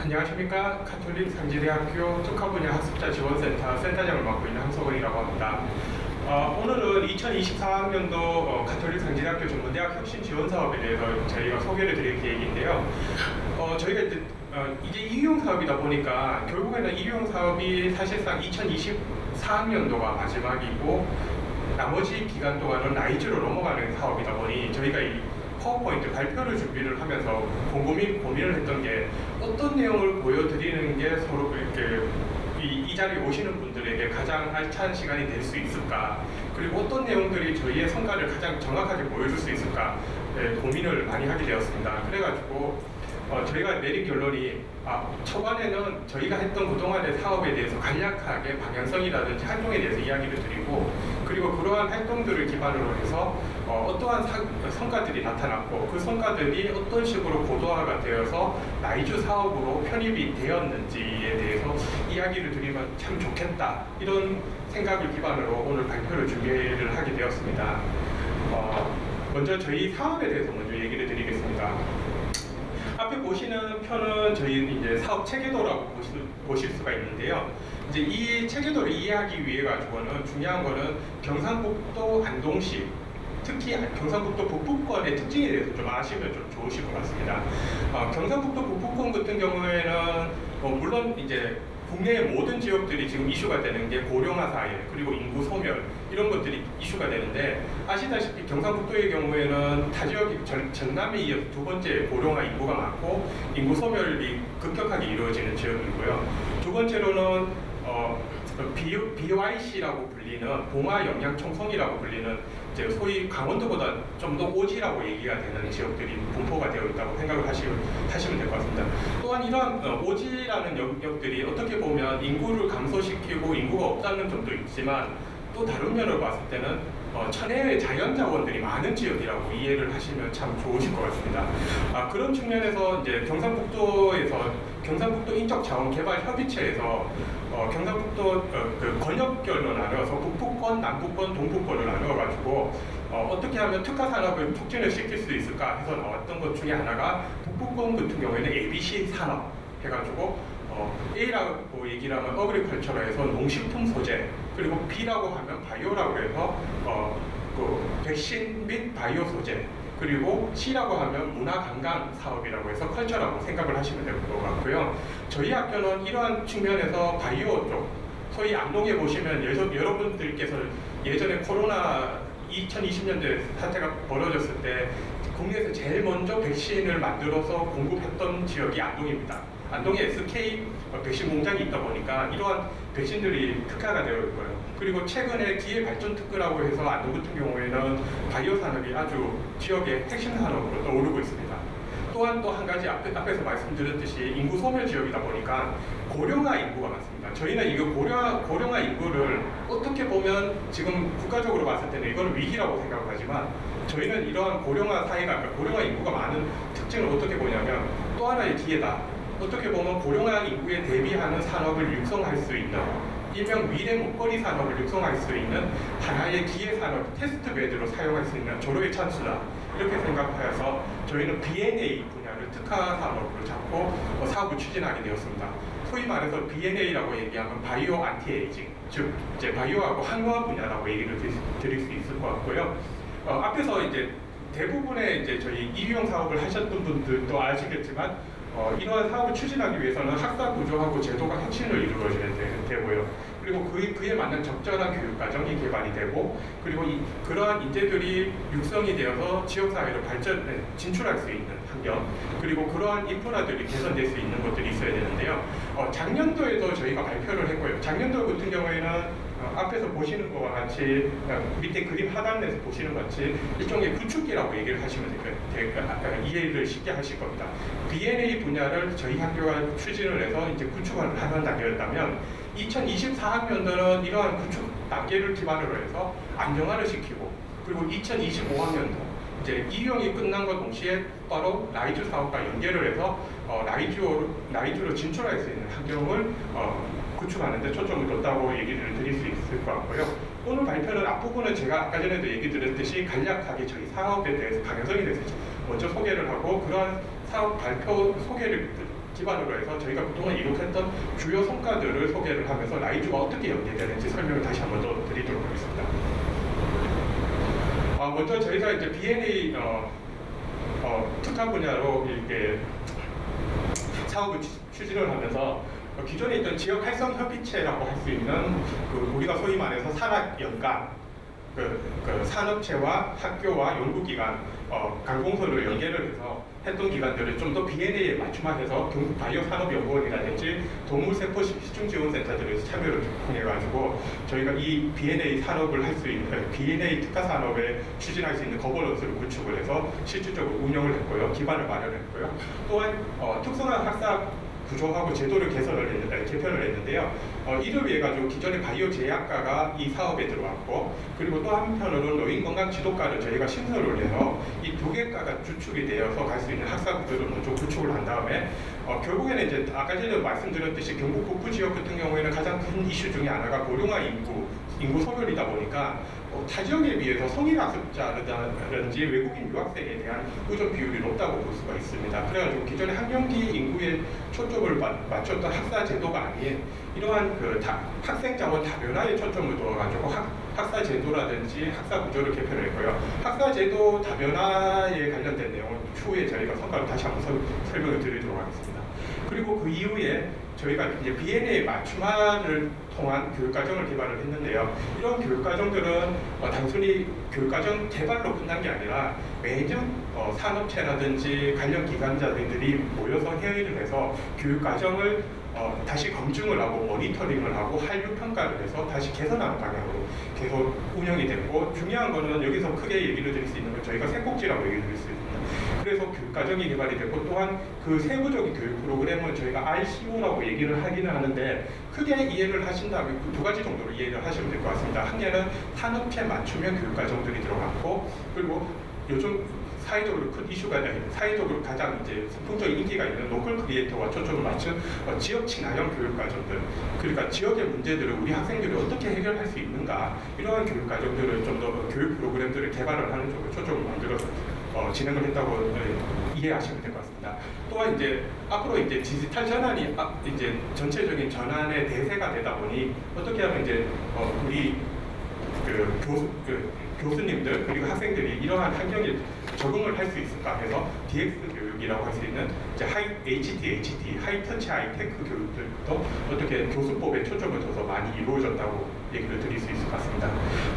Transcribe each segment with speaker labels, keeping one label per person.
Speaker 1: 안녕하십니까. 가톨릭 상지대학교 특화 분야 학습자 지원센터 센터장을 맡고 있는 황석원이라고 합니다. 오늘은 2024학년도 가톨릭 상지대학교 전문대학 혁신 지원 사업에 대해서 저희가 소개를 드릴 계획인데요. 저희가 이제 이유형 사업이다 보니까 결국에는 이유형 사업이 사실상 2024학년도가 마지막이고 나머지 기간 동안은 라이즈로 넘어가는 사업이다 보니 저희가 이 파워포인트 발표를 준비를 하면서 고민을 했던 게 어떤 내용을 보여드리는 게 서로 이렇게 이 자리에 오시는 분들에게 가장 알찬 시간이 될 수 있을까, 그리고 어떤 내용들이 저희의 성과를 가장 정확하게 보여줄 수 있을까 고민을 많이 하게 되었습니다. 그래가지고 저희가 내린 결론이 초반에는 저희가 했던 그동안의 사업에 대해서 간략하게 방향성이라든지 활동에 대해서 이야기를 드리고, 그리고 그러한 활동들을 기반으로 해서 어떠한 성과들이 나타났고 그 성과들이 어떤 식으로 고도화가 되어서 라이즈 사업으로 편입이 되었는지에 대해서 이야기를 드리면 참 좋겠다, 이런 생각을 기반으로 오늘 발표를 준비를 하게 되었습니다. 먼저 저희 사업에 대해서 먼저 얘기를 드리겠습니다. 앞에 보시는 편은 저희 이제 사업 체계도라고 보실 수가 있는데요. 이제 이 체계도를 이해하기 위해 가지고는 중요한 거는 경상북도 안동시, 특히 경상북도 북부권의 특징에 대해서 좀 아시면 좀 좋으실 것 같습니다. 경상북도 북부권 같은 경우에는 물론 이제 국내의 모든 지역들이 지금 이슈가 되는 게 고령화 사회, 그리고 인구 소멸, 이런 것들이 이슈가 되는데, 아시다시피 경상북도의 경우에는 타 지역이 전남에 이어서 두 번째 고령화 인구가 많고 인구 소멸이 급격하게 이루어지는 지역이고요. 두 번째로는 BYC라고 불리는 봉화 영양 청송이라고 불리는 이제 소위 강원도보다 좀 더 오지라고 얘기가 되는 지역들이 분포가 되어 있다고 생각을 하시면 될 것 같습니다. 또한 이러한 오지라는 영역들이 어떻게 보면 인구를 감소시키고 인구가 없다는 점도 있지만, 또 다른 면으로 봤을 때는 천혜의 자연자원들이 많은 지역이라고 이해를 하시면 참 좋으실 것 같습니다. 그런 측면에서 이제 경상북도 인적자원개발협의체에서 경상북도 그 권역별로 나누어서 북부권, 남부권, 동부권을 나누어가지고 어떻게 하면 특화 산업을 촉진을 시킬 수 있을까 해서 나왔던 것 중에 하나가, 북부권 같은 경우에는 ABC 산업 해가지고 A라고 얘기를 하면 어그리컬처로 해서 농식품 소재, 그리고 B라고 하면 바이오라고 해서 백신 및 바이오 소재, 그리고 C라고 하면 문화관광 사업이라고 해서 컬처라고 생각을 하시면 될 것 같고요. 저희 학교는 이러한 측면에서 바이오 쪽, 소위 안동에 보시면 여러분들께서 예전에 코로나 2020년대 사태가 벌어졌을 때 국내에서 제일 먼저 백신을 만들어서 공급했던 지역이 안동입니다. 안동에 SK 백신 공장이 있다 보니까 이러한 백신들이 특화가 되어 있고요. 그리고 최근에 기회발전특구라고 해서 안동 같은 경우에는 바이오 산업이 아주 지역의 핵심 산업으로 떠오르고 있습니다. 또한 또 한 가지 앞에서 말씀드렸듯이 인구 소멸 지역이다 보니까 고령화 인구가 많습니다. 저희는 이거 고령화 인구를 어떻게 보면 지금 국가적으로 봤을 때는 이거는 위기라고 생각을 하지만, 저희는 이러한 고령화 사회가, 그러니까 고령화 인구가 많은 특징을 어떻게 보냐면 또 하나의 기회다. 어떻게 보면 고령화 인구에 대비하는 산업을 육성할 수 있는, 일명 미래 먹거리 산업을 육성할 수 있는 하나의 기회 산업, 테스트 베드로 사용할 수 있는 조로의 찬스다, 이렇게 생각하여서 저희는 B&A 분야를 특화 산업으로 잡고 사업을 추진하게 되었습니다. 소위 말해서 B&A라고 얘기하면 바이오 안티에이징, 즉 이제 바이오하고 항노화 분야라고 얘기를 드릴 수 있을 것 같고요. 앞에서 이제 대부분의 이제 저희 이유형 사업을 하셨던 분들도 아시겠지만, 이러한 사업을 추진하기 위해서는 학사 구조하고 제도가 혁신을 이루어져야 되고요. 그리고 그에 맞는 적절한 교육 과정이 개발이 되고, 그리고 그러한 인재들이 육성이 되어서 지역사회로 진출할 수 있는 환경, 그리고 그러한 인프라들이 개선될 수 있는 것들이 있어야 되는데요. 작년도에도 저희가 발표를 했고요. 작년도 같은 경우에는 앞에서 보시는 것과 같이 밑에 그림 하단에서 보시는 것 같이 일종의 구축기라고 얘기를 하시면 이해를 쉽게 하실 겁니다. B&A 분야를 저희 학교가 추진을 해서 이제 구축을 하는 단계였다면, 2024학년도는 이러한 구축 단계를 기반으로 해서 안정화를 시키고, 그리고 2025학년도 이제 이유형이 끝난과 동시에 바로 라이즈 사업과 연계를 해서 라이즈로 진출할 수 있는 환경을 구축하는 데 초점을 뒀다고 얘기를 드릴 수 있을 것 같고요. 오늘 발표는 앞부분은 제가 아까 전에도 얘기 드렸듯이 간략하게 저희 사업에 대해서 방향성에 대해서 먼저 소개를 하고, 그러한 사업 발표 소개를 기반으로 해서 저희가 그동안 이룩했던 주요 성과들을 소개를 하면서 라이주가 어떻게 연계되는지 설명을 다시 한번 더 드리도록 하겠습니다. 먼저 저희가 이제 B&A 특화 분야로 이렇게 사업을 추진을 하면서 기존에 있던 지역 활성 협의체라고 할 수 있는 우리가 소위 말해서 산학연간 산업체와 학교와 연구기관, 관공서를 연계를 해서 했던 기관들을 좀 더 B&A에 맞춤화해서 바이오산업연구원이라든지 동물세포 시중지원센터들에서 참여를 통해가지고 저희가 이 B&A 산업을 할 수 있는 B&A 특화 산업에 추진할 수 있는 거버넌스를 구축을 해서 실질적으로 운영을 했고요, 기반을 마련했고요. 또한 특성화 학사 구조하고 제도를 개편을 했는데요. 이를 위해 가지고 기존의 바이오 제약과가 이 사업에 들어왔고, 그리고 또 한편으로는 노인건강 지도과를 저희가 신설을 해서 이 두 개과가 주축이 되어서 갈 수 있는 학사 구조를 먼저 구축을 한 다음에 결국에는 이제 아까 전에 말씀드렸듯이 경북 북부 지역 같은 경우에는 가장 큰 이슈 중에 하나가 고령화 인구 소멸이다 보니까 타 지역에 비해서 성인 학습자라든지 외국인 유학생에 대한 의존 비율이 높다고 볼 수가 있습니다. 그래가지고 기존의 학령기 인구에 초점을 맞췄던 학사 제도가 아닌 이러한 학생 자원 다변화에 초점을 두어가지고 학사 제도라든지 학사 구조를 개편했고요. 학사 제도 다변화에 관련된 내용은 추후에 저희가 성과를 다시 한번 설명을 드리도록 하겠습니다. 그리고 그 이후에 저희가 이제 B&A 맞춤화를 통한 교육과정을 개발을 했는데요. 이런 교육과정들은 단순히 교육과정 개발로 끝난 게 아니라 매년 산업체라든지 관련 기관자들이 모여서 회의를 해서 교육과정을 다시 검증을 하고 모니터링을 하고 한류 평가를 해서 다시 개선하는 방향으로 계속 운영이 됐고, 중요한 거는 여기서 크게 얘기를 드릴 수 있는 건 저희가 셋꼭지라고 얘기를 드릴 수 있습니다. 그래서 교육과정이 개발이 됐고, 또한 그 세부적인 교육 프로그램은 저희가 RCO라고 얘기를 하기는 하는데 크게 이해를 하신다면 그 두 가지 정도로 이해를 하시면 될 것 같습니다. 한 개는 산업체 맞춤형 교육과정들이 들어갔고, 그리고 요즘 사회적으로 큰 이슈가 사회적으로 가장 이제 선풍적인 인기가 있는 로컬 크리에이터와 초점을 맞춘 지역 친화형 교육과정들, 그러니까 지역의 문제들을 우리 학생들이 어떻게 해결할 수 있는가, 이러한 교육과정들을 좀 더 교육 프로그램들을 개발을 하는 쪽으로 초점을 만들어서 진행을 했다고 이해하시면 될 것 같습니다. 또한 이제 앞으로 이제 디지털 전환이 이제 전체적인 전환의 대세가 되다 보니 어떻게 하면 이제 우리 교수님들 그리고 학생들이 이러한 환경에 적응을 할 수 있을까 해서 DX 교육이라고 할 수 있는 이제 HT, 하이터치 하이테크 교육들도 어떻게 교수법에 초점을 둬서 많이 이루어졌다고 얘기를 드릴 수 있을 것 같습니다.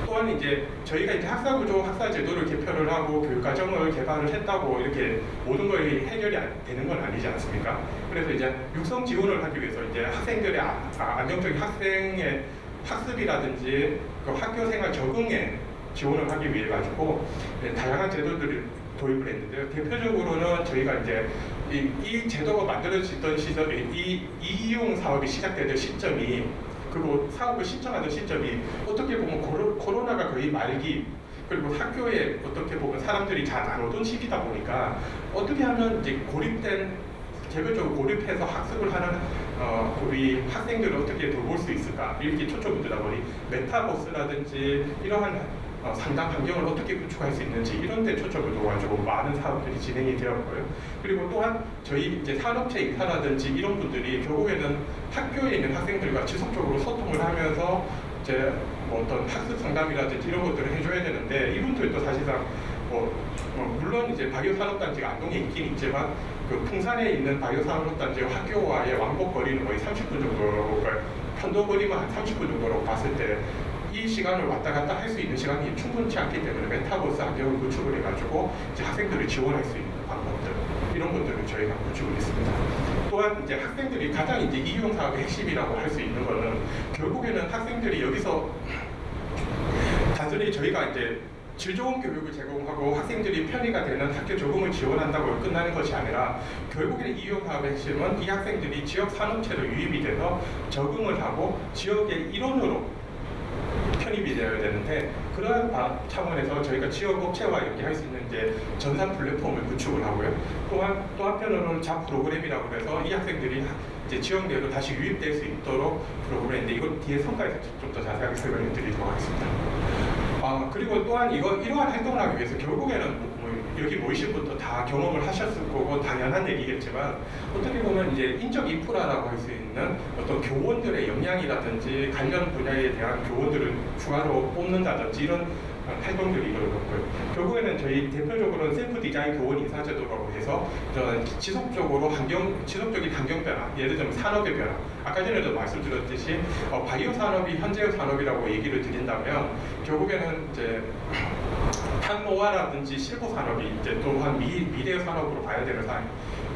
Speaker 1: 또한 이제 저희가 이제 학사 구조, 학사 제도를 개편을 하고 교육과정을 개발을 했다고 이렇게 모든 것이 해결이 되는 건 아니지 않습니까? 그래서 이제 육성 지원을 하기 위해서 이제 학생들의 안정적인 학생의 학습이라든지 그 학교 생활 적응에 지원을 하기 위해 가지고 다양한 제도들을 도입을 했는데요. 대표적으로는 저희가 이제 이 제도가 만들어지던 시점에 이 이용 사업이 시작되던 시점이, 그리고 사업을 신청하던 시점이 어떻게 보면 코로나가 거의 말기, 그리고 학교에 어떻게 보면 사람들이 잘 안 오던 시기다 보니까 어떻게 하면 이제 개별적으로 고립해서 학습을 하는 우리 학생들을 어떻게 돌볼 수 있을까, 이렇게 초점을 두다 보니 메타버스라든지 이러한 상담 환경을 어떻게 구축할 수 있는지 이런 데 초점을 둬가지고 많은 사업들이 진행이 되었고요. 그리고 또한 저희 이제 산업체 인사라든지 이런 분들이 결국에는 학교에 있는 학생들과 지속적으로 소통을 하면서 이제 어떤 학습 상담이라든지 이런 것들을 해줘야 되는데, 이분들도 사실상 물론 이제 바이오산업단지가 안동에 있긴 있지만 그 풍산에 있는 바이오산업단지와 학교와의 왕복 거리는 거의 30분 정도라고, 그러니까 편도 거리만 한 30분 정도라고 봤을 때 이 시간을 왔다 갔다 할 수 있는 시간이 충분치 않기 때문에 메타버스 환경을 구축을 해가지고 이제 학생들을 지원할 수 있는 방법들, 이런 것들을 저희가 구축을 했습니다. 또한 이제 학생들이 가장 이제 이용 사업의 핵심이라고 할 수 있는 거는 결국에는 학생들이 여기서 단순히 저희가 이제 질 좋은 교육을 제공하고 학생들이 편의가 되는 학교 적응을 지원한다고 끝나는 것이 아니라 결국에는 이용 사업의 핵심은 이 학생들이 지역 산업체로 유입이 돼서 적응을 하고 지역의 일원으로 편입이 되어야 되는데, 그러한 차원에서 저희가 지역 업체와 연계할 수 있는 이제 전산 플랫폼을 구축을 하고요. 또한 또 한편으로는 잡 프로그램이라고 해서 이 학생들이 이제 지역 내로 다시 유입될 수 있도록 프로그램인데, 이건 뒤에 성과에서 좀 더 자세하게 설명해 드리도록 하겠습니다. 그리고 또한 이러한 활동을 하기 위해서 결국에는 여기 모이신 분도 다 경험을 하셨을 거고 당연한 얘기겠지만 어떻게 보면 이제 인적 인프라라고 할 수 있는 어떤 교원들의 역량이라든지 관련 분야에 대한 교원들을 추가로 뽑는다든지 이런 활동들이 이루어졌고요. 결국에는 저희 대표적으로는 셀프 디자인 교원 인사제도라고 해서 이런 지속적인 환경 변화, 예를 들면 산업의 변화. 아까 전에도 말씀드렸듯이 바이오 산업이 현재의 산업이라고 얘기를 드린다면 결국에는 이제 탄노화라든지 실버 산업이 이제 또한 미래의 산업으로 봐야 되는 사안이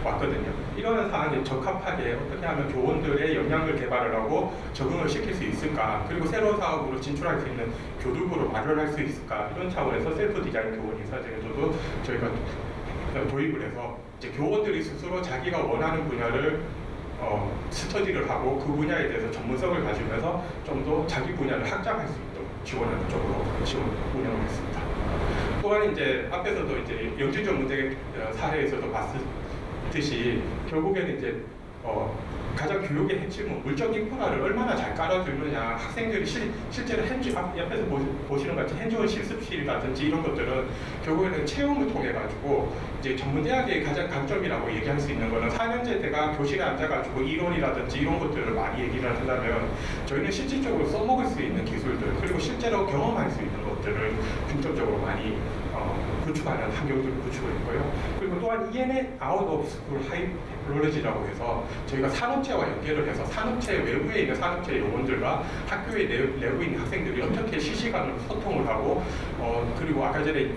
Speaker 1: 왔거든요. 이런 사안에 적합하게 어떻게 하면 교원들의 역량을 개발을 하고 적응을 시킬 수 있을까, 그리고 새로운 사업으로 진출할 수 있는 교두부를 마련할 수 있을까, 이런 차원에서 셀프 디자인 교원 인사제도도 저희가 도입을 해서 이제 교원들이 스스로 자기가 원하는 분야를 스터디를 하고 그 분야에 대해서 전문성을 가지면서 좀 더 자기 분야를 확장할 수 있도록 지원하는 쪽으로 지원 운영을 했습니다. 또한 이제 앞에서도 이제 영진 전문대 사례에서도 봤듯이 결국에는 이제 가장 교육의 핵심은 물적 인프라를 얼마나 잘 깔아주느냐. 학생들이 실제로 옆에서 보시는 것 같이 핸즈온 실습실이라든지 이런 것들은 결국에는 체험을 통해 가지고 이제 전문대학의 가장 강점이라고 얘기할 수 있는 거는 4년제 때가 교실에 앉아가지고 이론이라든지 이런 것들을 많이 얘기를 한다면 저희는 실질적으로 써먹을 수 있는 기술들 그리고 실제로 경험할 수 있는 것들을 중점적으로 많이 구축하는 환경들을 구축을 했고요. 그리고 또한 ENA Out of School High Technology라고 해서 저희가 산업체와 연계를 해서 산업체 외부에 있는 산업체 요원들과 학교에 내고 있는 학생들이 어떻게 실시간으로 소통을 하고 그리고 아까 전에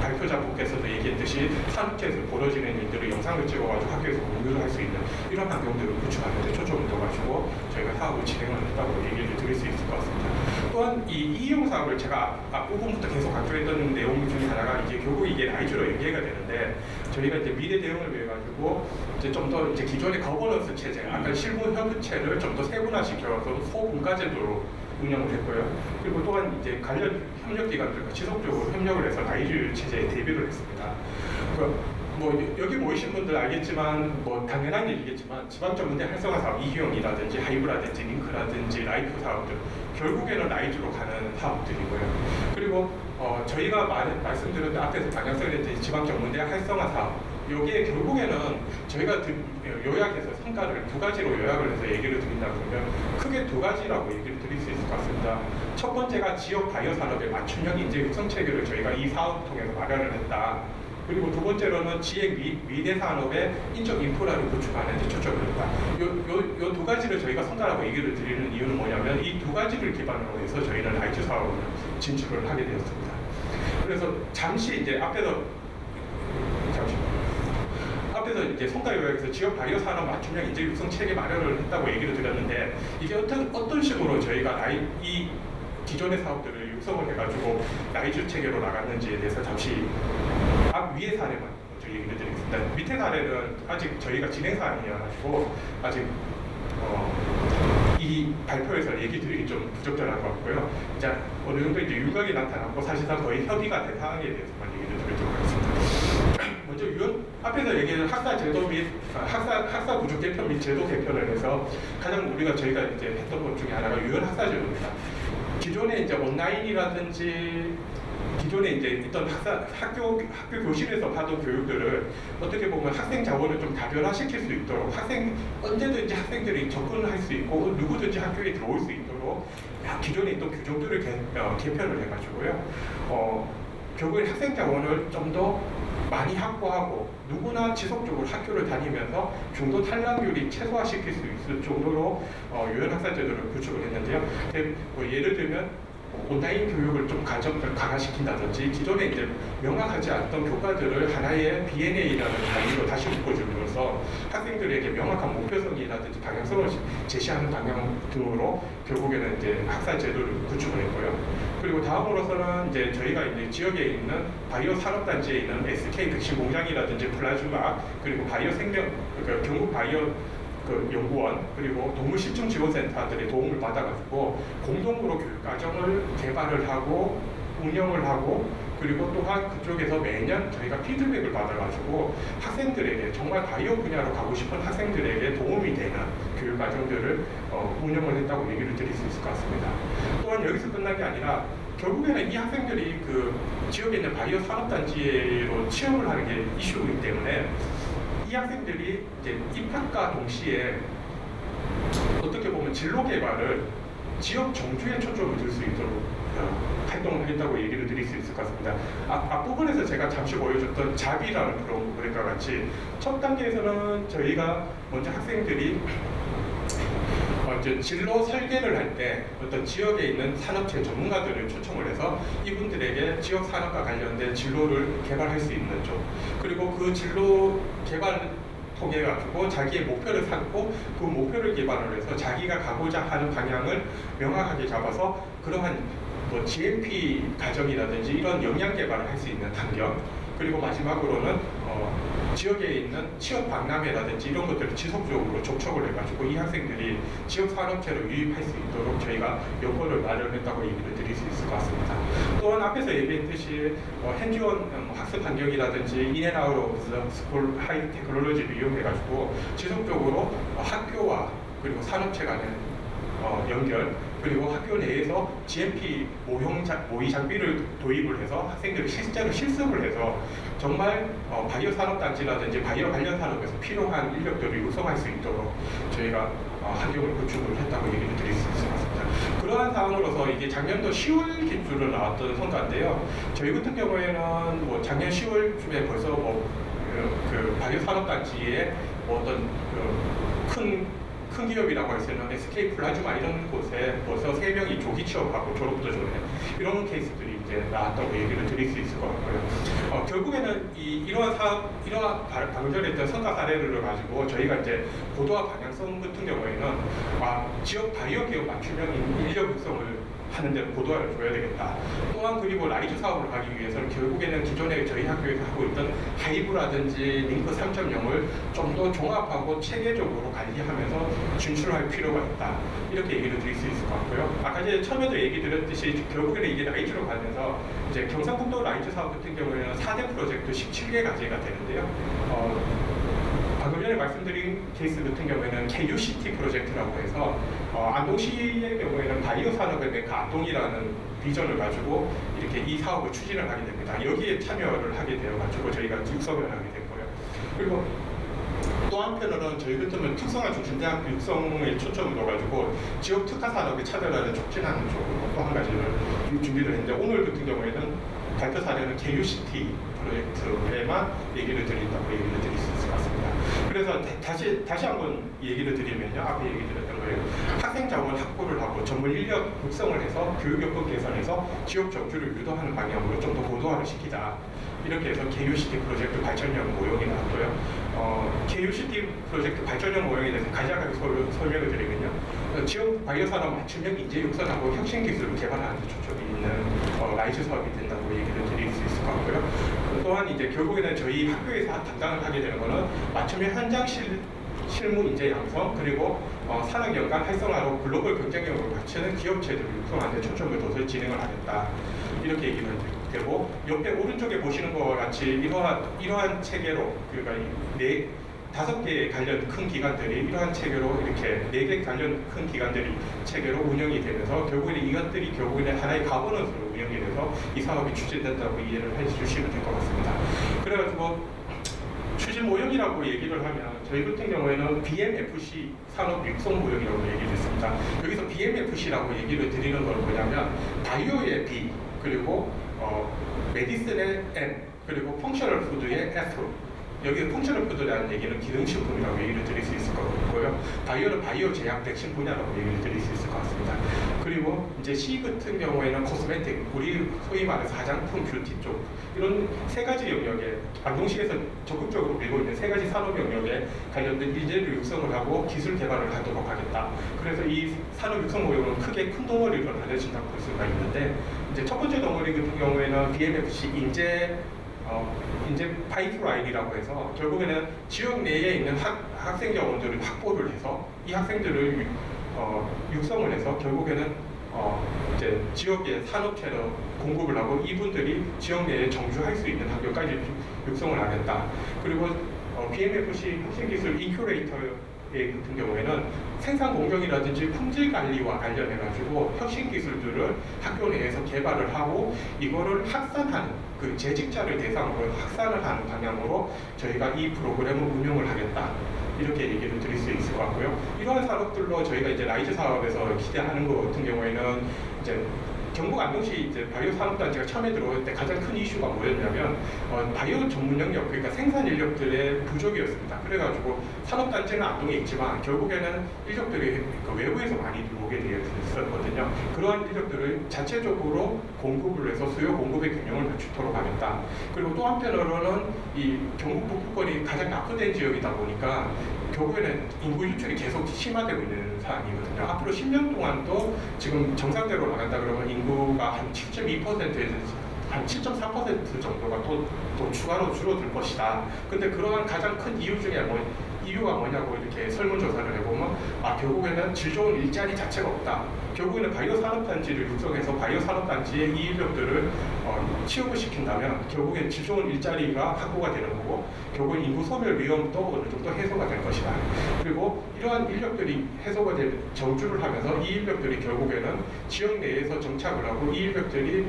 Speaker 1: 발표자분께서도 얘기했듯이 산업체에서 벌어지는 일들을 영상을 찍어가지고 학교에서 공유를 할 수 있는 이런 환경들을 구축하는 데 초점을 둬가지고 저희가 사업을 진행을 했다고 얘기를 드릴 수 있을 것 같습니다. 또한 이 이용 사업을 제가 앞부분부터 계속 강조했던 내용 중에 하나가 이제 결국 이게 라이즈로 연계가 되는데 저희가 이제 미래 대응을 위해 가지고 이제 좀 더 이제 기존의 거버넌스 체제, 아까 실무 협의체를 좀 더 세분화시켜서 소분과제도로 운영을 했고요. 그리고 또한 이제 관련 협력기관들과 지속적으로 협력을 해서 라이즈 체제에 대비를 했습니다. 뭐 여기 모이신 분들 알겠지만 뭐 당연한 얘기겠지만 지방전문대 활성화 사업 이규형이라든지 하이브라든지 링크라든지 라이프 사업들 결국에는 라이즈로 가는 사업들이고요. 그리고 저희가 말씀드렸던 앞에서 방향성에 지방전문대 활성화 사업 여기에 결국에는 저희가 요약해서 성과를 두 가지로 요약을 해서 얘기를 드린다면 크게 두 가지라고 얘기를 드릴 수 있을 것 같습니다. 첫 번째가 지역 바이오 산업의 맞춤형 인재 육성 체계를 저희가 이 사업 통해서 마련을 했다. 그리고 두 번째로는 지역 미래 산업의 인적 인프라를 구축하는 데 초점을 했다. 요 두 가지를 저희가 성과라고 얘기를 드리는 이유는 뭐냐면 이 두 가지를 기반으로 해서 저희는 라이즈 사업을 진출을 하게 되었습니다. 그래서 잠시 이제 앞에서 이제 성과 요약에서 지역 바이오 산업 맞춤형 인재 육성 체계 마련을 했다고 얘기를 드렸는데 이게 어떤 식으로 저희가 이 기존의 사업들을 육성을 해가지고 라이즈 체계로 나갔는지에 대해서 잠시 앞 위의 사례만 먼저 얘기를 드리겠습니다. 밑에 사례는 아직 저희가 진행 사안이어가지고 아직 이 발표에서 얘기 드리기 좀 부적절한 것 같고요. 이제 어느 정도 이제 윤곽이 나타났고 사실상 거의 협의가 된 사항에 대해서만 얘기를 드리도록 하겠습니다. 먼저 앞에서 얘기한 학사 제도 및 학사 구조 개편 및 제도 개편을 해서 가장 저희가 이제 했던 것 중에 하나가 유연 학사 제도입니다. 기존에 이제 온라인이라든지 기존에 이제 있던 학교 교실에서 받은 교육들을 어떻게 보면 학생 자원을 좀 다변화시킬 수 있도록 언제든지 학생들이 접근할 수 있고 누구든지 학교에 들어올 수 있도록 기존에 있던 규정들을 개편을 해가지고요. 결국에 학생 자원을 좀 더 많이 확보하고 누구나 지속적으로 학교를 다니면서 중도 탈락률이 최소화시킬 수 있을 정도로 유연 학사 제도를 구축을 했는데요. 예를 들면 온라인 교육을 좀 강화시킨다든지 기존에 이제 명확하지 않던 교과들을 하나의 BNA라는 단위로 다시 묶어줌으로써 학생들에게 명확한 목표성이라든지 방향성을 제시하는 방향 등으로 결국에는 이제 학사 제도를 구축을 했고요. 그리고 다음으로서는 이제 저희가 이제 지역에 있는 바이오 산업단지에 있는 SK 백신 공장이라든지 플라즈마 그리고 바이오 경북 바이오 연구원 그리고 동물 실증 지원센터들의 도움을 받아가지고 공동으로 교육 과정을 개발을 하고 운영을 하고 그리고 또한 그쪽에서 매년 저희가 피드백을 받아가지고 학생들에게 정말 바이오 분야로 가고 싶은 학생들에게 도움이 되는 교육 과정들을 운영을 했다고 얘기를 드릴 수 있을 것 같습니다. 또한 여기서 끝난 게 아니라 결국에는 이 학생들이 그 지역에 있는 바이오 산업단지로 취업을 하는 게 이슈이기 때문에 이 학생들이 이제 입학과 동시에 어떻게 보면 진로 개발을 지역 정주에 초점을 둘 수 있도록 활동을 했다고 얘기를 드릴 수 있을 것 같습니다. 앞부분에서 제가 잠시 보여줬던 자비라는 프로그램과 같이 첫 단계에서는 저희가 먼저 학생들이 이제 진로 설계를 할 때 어떤 지역에 있는 산업체 전문가들을 초청을 해서 이분들에게 지역 산업과 관련된 진로를 개발할 수 있는 쪽, 그리고 그 진로 개발 통해 가지고 자기의 목표를 삼고 그 목표를 기반으로 해서 자기가 가고자 하는 방향을 명확하게 잡아서 그러한 뭐 GMP 과정이라든지 이런 역량 개발을 할 수 있는 단계, 그리고 마지막으로는 지역에 있는 취업 박람회라든지 이런 것들을 지속적으로 접촉을 해가지고 이 학생들이 지역 산업체로 유입할 수 있도록 저희가 여건을 마련했다고 얘기를 드릴 수 있을 것 같습니다. 또한 앞에서 얘기했듯이 핸즈온 학습 환경이라든지 인앤아웃 오브 스쿨 하이 테크놀로지를 이용해가지고 지속적으로 학교와 그리고 산업체 간의 연결, 그리고 학교 내에서 GMP 모의 장비를 도입을 해서 학생들이 실제로 실습을 해서 정말 바이오 산업단지라든지 바이오 관련 산업에서 필요한 인력들을 육성할 수 있도록 저희가 환경을 구축을 했다고 얘기를 드릴 수 있을 것 같습니다. 그러한 상황으로서 이게 작년도 10월 기준으로 나왔던 성과인데요. 저희 같은 경우에는 뭐 작년 10월쯤에 벌써 그 바이오 산업단지에 어떤 큰 기업이라고 할 수 있는 SK 플라즈마 이런 곳에 벌써 3명이 조기 취업하고 졸업도 전에 이런 케이스들이 이제 나왔다고 얘기를 드릴 수 있을 것 같고요. 결국에는 이러한 방금 전에 했던 성과 사례를 가지고 저희가 이제 고도화 방향성 같은 경우에는 지역 바이오 기업 맞춤형 인력 육성을 하는데 고도화를 줘야 되겠다. 또한 그리고 라이즈 사업을 하기 위해서는 결국에는 기존에 저희 학교에서 하고 있던 하이브라든지 링크 3.0을 좀 더 종합하고 체계적으로 관리하면서 진출할 필요가 있다. 이렇게 얘기를 드릴 수 있을 것 같고요. 아까 이제 처음에도 얘기 드렸듯이 결국에는 이게 라이즈로 가면서 이제 경상북도 라이즈 사업 같은 경우에는 4대 프로젝트 17개 가지가 되는데요. 방금 전에 말씀드린 케이스 같은 경우에는 KUCT 프로젝트라고 해서 안동시의 경우에는 바이오 산업의 메카 안동이라는 비전을 가지고 이렇게 이 사업을 추진을 하게 됩니다. 여기에 참여를 하게 되어가지고 저희가 육성을 하게 됐고요. 그리고 또 한편으로는 저희 같으면 특성화 중심대학 육성에 초점을 둬가지고 지역 특화 산업에 차별화를 촉진하는 쪽으로 또 한 가지를 준비를 했는데 오늘 같은 경우에는 발표 사례는 KUCT 프로젝트에만 얘기를 드린다고 얘기를 드릴 수 있을 것 같습니다. 그래서 다시 한번 얘기를 드리면요. 앞에 얘기 드렸던 거예요. 학생 자원 확보를 하고 전문 인력 육성을 해서 교육 여건 개선해서 지역 적주를 유도하는 방향으로 좀 더 고도화를 시키자. 이렇게 해서 KUCT 프로젝트 발전형 모형이 나왔고요. KUCT 프로젝트 발전형 모형에 대해서 간략하게 설명을 드리면요. 지역 바이오 산업 맞춤형 인재 육성하고 혁신 기술을 개발하는 데 초점이 있는 라이즈 사업이 된다고 얘기를 드릴 수 있을 것 같고요. 또한 이제 결국에는 저희 학교에서 담당을 하게 되는 거는 맞춤형 현장 실무 인재 양성, 그리고 산업 연관 활성화로 글로벌 경쟁력을 갖추는 기업체들을 육성하는 데 초점을 둬서 진행을 하겠다. 이렇게 얘기를 되고, 옆에 오른쪽에 보시는 것과 같이 이러한 체계로, 그러니까 5개 관련 큰 기관들이 이러한 체계로 이렇게 4개 관련 큰 기관들이 체계로 운영이 되면서 결국에는 이것들이 결국에는 하나의 가버넌스로 운영이 돼서 이 사업이 추진된다고 이해를 해주시면 될 것 같습니다. 그래가지고 추진 모형이라고 얘기를 하면 저희 같은 경우에는 BMFC 산업 육성 모형이라고 얘기를 했습니다. 여기서 BMFC라고 얘기를 드리는 건 뭐냐면 바이오의 B, 그리고 메디슨의 N, 그리고 펑셔널 푸드의 F. 여기 펑셔널 푸드라는 얘기는 기능식품이라고 얘기를 드릴 수 있을 것 같고요. 바이오는 바이오 제약 백신 분야라고 얘기를 드릴 수 있을 것 같습니다. 그리고 이제 C 같은 경우에는 코스메틱, 우리 소위 말해서 화장품, 뷰티 쪽, 이런 3가지 영역에 안동시에서 적극적으로 밀고 있는 3가지 산업 영역에 관련된 인재를 육성을 하고 기술 개발을 하도록 하겠다. 그래서 이 산업 육성 모형은 크게 큰 덩어리로 나눠진다고 볼 수가 있는데, 이제 첫 번째 덩어리 같은 경우에는 BMFC 인재 파이프라인이라고 해서 결국에는 지역 내에 있는 학생 자원들을 확보를 해서 이 학생들을 육성을 해서 결국에는 이제 지역의 산업체로 공급을 하고 이분들이 지역 내에 정주할 수 있는 학교까지 육성을 하겠다. 그리고 BMFC 혁신기술 인큐레이터를 같은 경우에는 생산 공정이라든지 품질 관리와 관련해 가지고 혁신 기술들을 학교 내에서 개발을 하고 이거를 확산하는 그 재직자를 대상으로 확산을 하는 방향으로 저희가 이 프로그램을 운영을 하겠다. 이렇게 얘기를 드릴 수 있을 것 같고요. 이러한 사업들로 저희가 이제 라이즈 사업에서 기대하는 것 같은 경우에는 이제 경북 안동시 이제 바이오 산업단지가 처음에 들어올 때 가장 큰 이슈가 뭐였냐면 바이오 전문 영역, 그러니까 생산 인력들의 부족이었습니다. 그래가지고 산업단지는 안동에 있지만 결국에는 인력들이 그 외부에서 많이 들어오게 되었었거든요. 그러한 인력들을 자체적으로 공급을 해서 수요 공급의 균형을 맞추도록 하겠다. 그리고 또 한편으로는 이 경북 북부권이 가장 낙후된 지역이다 보니까 결국에는 인구 유출이 계속 심화되고 있는 상황이거든요. 앞으로 10년 동안도 지금 정상대로 나간다 그러면 인구가 한 7.2%에서 한 7.4% 정도가 또 추가로 줄어들 것이다. 근데 그러한 가장 큰 이유 중에 이유가 뭐냐고 이렇게 설문조사를 해보면 결국에는 질 좋은 일자리 자체가 없다. 결국에는 바이오 산업단지를 육성해서 바이오 산업단지의 이 인력들을 취업을 시킨다면 결국엔 질 좋은 일자리가 확보가 되는 거고 결국엔 인구 소멸 위험도 어느 정도 해소가 될 것이다. 그리고 이러한 인력들이 해소가 될 정주를 하면서 이 인력들이 결국에는 지역 내에서 정착을 하고 이 인력들이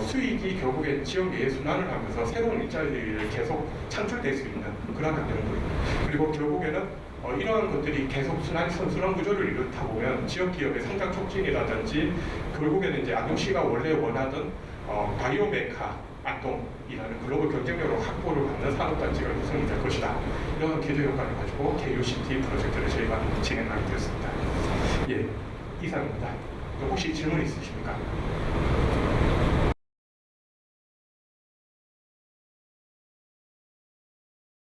Speaker 1: 수익이 결국엔 지역 내에 순환을 하면서 새로운 일자리를 계속 창출될 수 있는 그런 환경들입니다. 그리고 결국에는 이러한 것들이 계속 선순환 구조를 이루다 보면 지역 기업의 성장 촉진이라든지 결국에는 이제 안동시가 원래 원하던 바이오 메카 안동이라는 글로벌 경쟁력으로 확보를 받는 산업단지가 구성이 될 것이다. 이런 기대 효과를 가지고 KUCT 프로젝트를 저희가 진행하게 되었습니다. 예, 이상입니다. 혹시 질문 있으십니까?